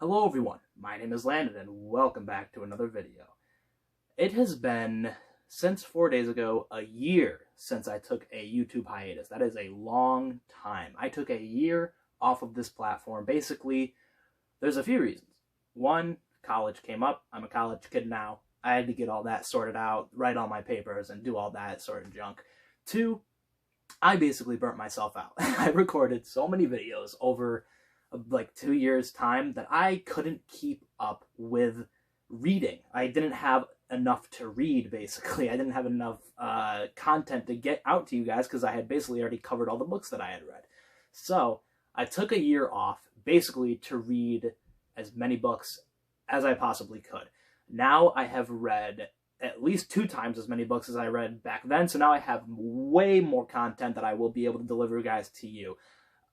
Hello everyone, my name is Landon and welcome back to another video. It has been, since 4 days ago, a year since I took a YouTube hiatus. That is a long time. I took a year off of this platform. Basically, there's a few reasons. One, college came up. I'm a college kid now. I had to get all that sorted out, write all my papers, and do all that sort of junk. Two, I basically burnt myself out. I recorded so many videos over like 2 years time that I couldn't keep up with reading. I didn't have enough to read, basically. I didn't have enough content to get out to you guys because I had basically already covered all the books that I had read. So I took a year off basically to read as many books as I possibly could. Now I have read at least 2 times as many books as I read back then, so now I have way more content that I will be able to deliver guys to you.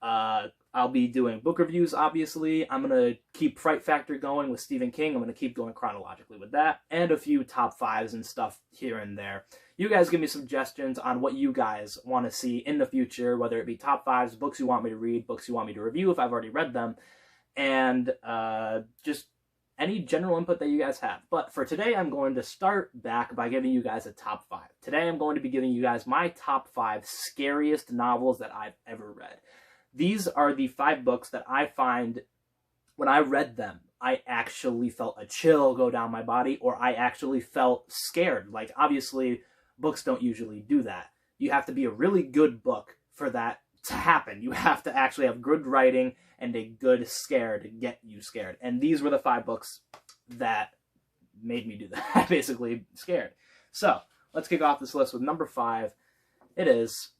I'll be doing book reviews, obviously. I'm going to keep Fright Factor going with Stephen King. I'm going to keep going chronologically with that, and a few top 5s and stuff here and there. You guys give me suggestions on what you guys want to see in the future, whether it be top 5s, books you want me to read, books you want me to review if I've already read them, and just any general input that you guys have. But for today, I'm going to start back by giving you guys a top 5. Today, I'm going to be giving you guys my top 5 scariest novels that I've ever read. These are the 5 books that I find, when I read them, I actually felt a chill go down my body, or I actually felt scared. Like, obviously, books don't usually do that. You have to be a really good book for that to happen. You have to actually have good writing and a good scare to get you scared. And these were the 5 books that made me do that, basically scared. So, let's kick off this list with number 5. It is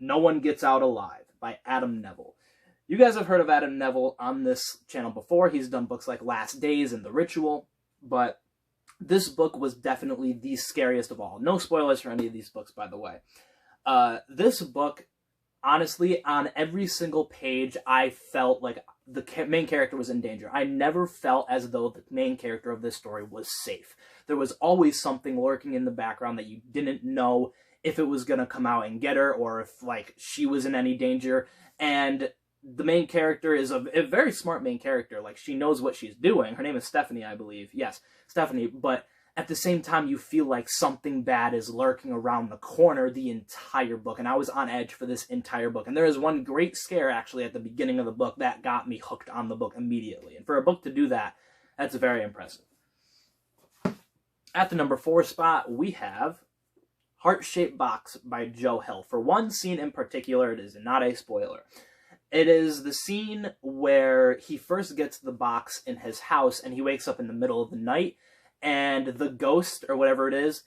No One Gets Out Alive by Adam Nevill. You guys have heard of Adam Nevill on this channel before. He's done books like Last Days and The Ritual, but this book was definitely the scariest of all. No spoilers for any of these books, by the way. This book, honestly, on every single page, I felt like the main character was in danger. I never felt as though the main character of this story was safe. There was always something lurking in the background that you didn't know if it was going to come out and get her, or if, like, she was in any danger. And the main character is a very smart main character. Like, she knows what she's doing. Her name is Stephanie, I believe. Yes, Stephanie. But at the same time, you feel like something bad is lurking around the corner the entire book. And I was on edge for this entire book. And there is one great scare, actually, at the beginning of the book that got me hooked on the book immediately. And for a book to do that, that's very impressive. At the number 4 spot, we have Heart-Shaped Box by Joe Hill. For one scene in particular, it is not a spoiler. It is the scene where he first gets the box in his house and he wakes up in the middle of the night and the ghost, or whatever it is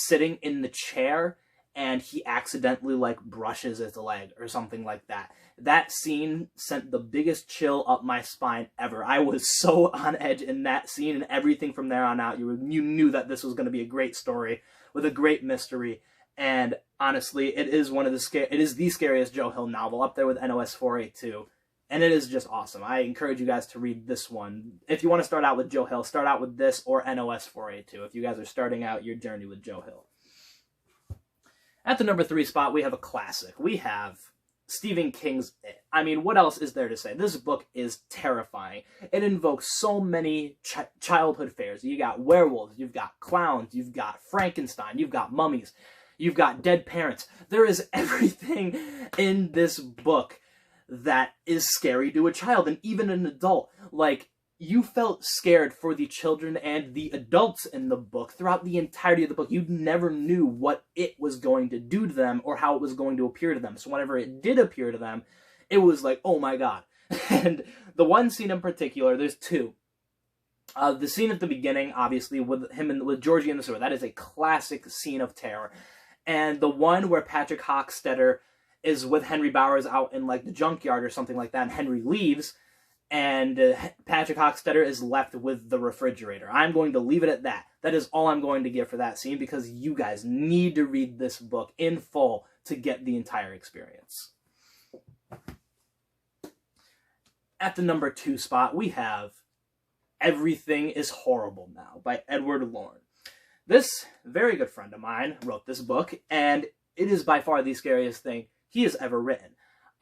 sitting in the chair and he accidentally, like, brushes his leg or something like that. That scene sent the biggest chill up my spine ever. I was so on edge in that scene, and everything from there on out, you knew that this was going to be a great story with a great mystery. And honestly, it is the scariest Joe Hill novel, up there with NOS 482. And it is just awesome. I encourage you guys to read this one. If you want to start out with Joe Hill, start out with this or NOS 482 if you guys are starting out your journey with Joe Hill. At the number 3 spot, we have a classic. We have Stephen King's It. I mean, what else is there to say? This book is terrifying. It invokes so many childhood fears. You got werewolves, you've got clowns, you've got Frankenstein, you've got mummies, you've got dead parents. There is everything in this book that is scary to a child and even an adult. Like, you felt scared for the children and the adults in the book throughout the entirety of the book. You never knew what it was going to do to them or how it was going to appear to them. So whenever it did appear to them, it was like, oh my god. And the one scene in particular, there's 2. The scene at the beginning, obviously, with him and with Georgie in the sewer, that is a classic scene of terror. And the one where Patrick Hockstetter is with Henry Bowers out in, like, the junkyard or something like that, and Henry leaves, and Patrick Hockstetter is left with the refrigerator. I'm going to leave it at that. That is all I'm going to give for that scene, because you guys need to read this book in full to get the entire experience. At the number 2 spot, we have Everything is Horrible Now by Edward Lorne. This very good friend of mine wrote this book, and it is by far the scariest thing he has ever written.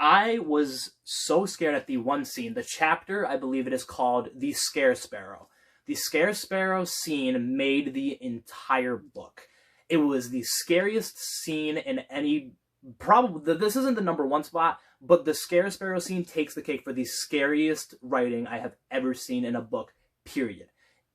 I was so scared at the one scene, the chapter, I believe it is called The Scare Sparrow. The Scare Sparrow scene made the entire book. It was the scariest scene in any, probably, this isn't the #1 spot, but the Scare Sparrow scene takes the cake for the scariest writing I have ever seen in a book, period.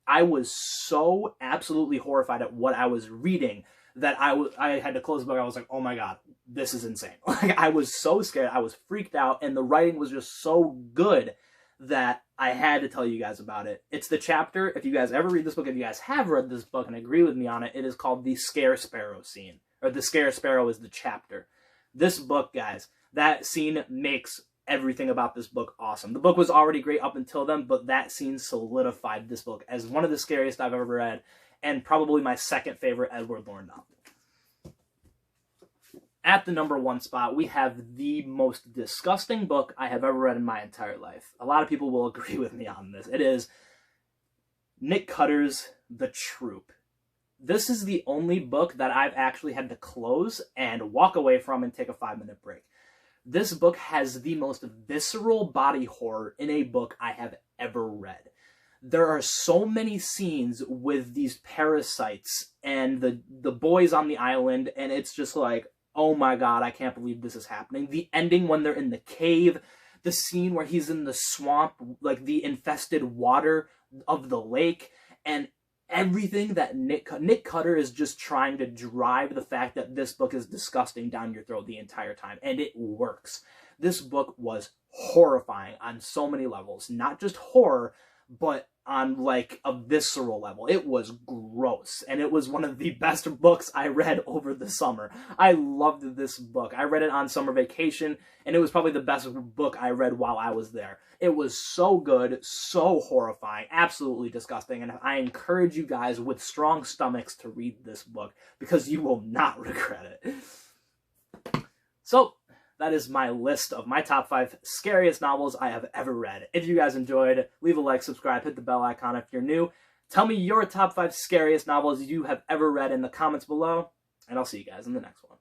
I was so absolutely horrified at what I was reading that I had to close the book. I was like, oh my god, this is insane. Like, I was so scared, I was freaked out, and the writing was just so good that I had to tell you guys about it. It's the chapter, if you guys ever read this book, if you guys have read this book and agree with me on it, it is called The Scare Sparrow scene, or The Scare Sparrow is the chapter. This book, guys, that scene makes everything about this book awesome. The book was already great up until then, but that scene solidified this book as one of the scariest I've ever read, and probably my second favorite Edward Norton novel. At the #1 spot, we have the most disgusting book I have ever read in my entire life. A lot of people will agree with me on this. It is Nick Cutter's The Troop. This is the only book that I've actually had to close and walk away from and take a 5-minute break. This book has the most visceral body horror in a book I have ever read. There are so many scenes with these parasites and the boys on the island, and it's just like, oh my god, I can't believe this is happening. The ending when they're in the cave, the scene where he's in the swamp, like the infested water of the lake, and everything that Nick Cutter is just trying to drive the fact that this book is disgusting down your throat the entire time, and it works. This book was horrifying on so many levels, not just horror, but on like a visceral level. It was gross, and it was one of the best books I read over the summer. I loved this book. I read it on summer vacation, and it was probably the best book I read while I was there. It was so good, so horrifying, absolutely disgusting, and I encourage you guys with strong stomachs to read this book, because you will not regret it. So, that is my list of my top 5 scariest novels I have ever read. If you guys enjoyed, leave a like, subscribe, hit the bell icon if you're new. Tell me your top 5 scariest novels you have ever read in the comments below, and I'll see you guys in the next one.